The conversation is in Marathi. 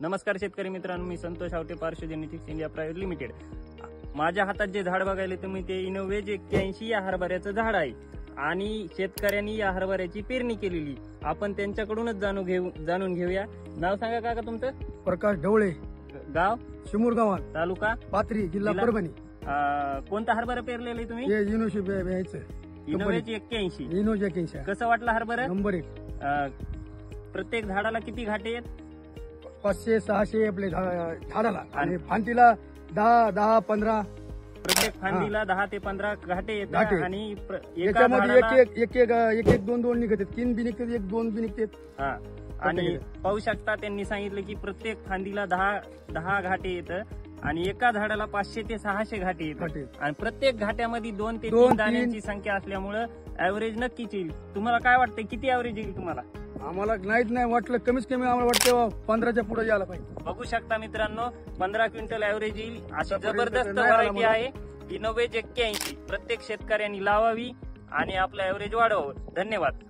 नमस्कार शेतकरी मित्रांनो, मी संतोष आवटे, पार्श्व जेनेटिक्स इंडिया प्रायव्हेट लिमिटेड। माझ्या हातात जे झाड बघायला तुम्ही ते इनोव्हेज 81 या हरभऱ्याचं झाड आहे आणि शेतकऱ्यांनी या हरभऱ्याची पेरणी केलेली। आपण त्यांच्याकडूनच जाणून घेऊया। नाव सांगा काका तुमचं? प्रकाश ढवळे, गाव शिमूरगाव, तालुका पाथरी, जिल्हा परभणी। कोणता हरभरा पेरलेला आहे तुम्ही? हे इनोव्हेज 81। कसं वाटलं हरभरा? नंबर 1। प्रत्येक झाडाला किती घाटे आहेत? 500-600 आपले झाडाला आणि फांदीला 10, 15। प्रत्येक फांदीला 10 ते 15 घाटे येतात आणि याच्यामध्ये एक 2 निघतात, 3 बी निघतात, 1 2 बी निघतात। आणि पाहू शकता त्यांनी सांगितलं की प्रत्येक फांदीला 10 घाटे येतं आणि एका झाडाला 500 ते 600 घाटे येतात आणि प्रत्येक घाट्यामध्ये 2 ते 3 दाण्यांची संख्या असल्यामुळे ऍव्हरेज नक्कीच येईल। तुम्हाला काय वाटतं किती ऍव्हरेज येईल तुम्हाला? आम्हाला नाही वाटलं, कमीत कमी आम्हाला वाटतं 15च्या पुढे यायला पाहिजे। बघू शकता मित्रांनो, 15 क्विंटल ऍव्हरेज येईल अशी जबरदस्त व्हरायटी आहे इनोव्हेज 81। प्रत्येक शेतकऱ्यांनी लावावी आणि आपलं ऍव्हरेज वाढवावं। धन्यवाद।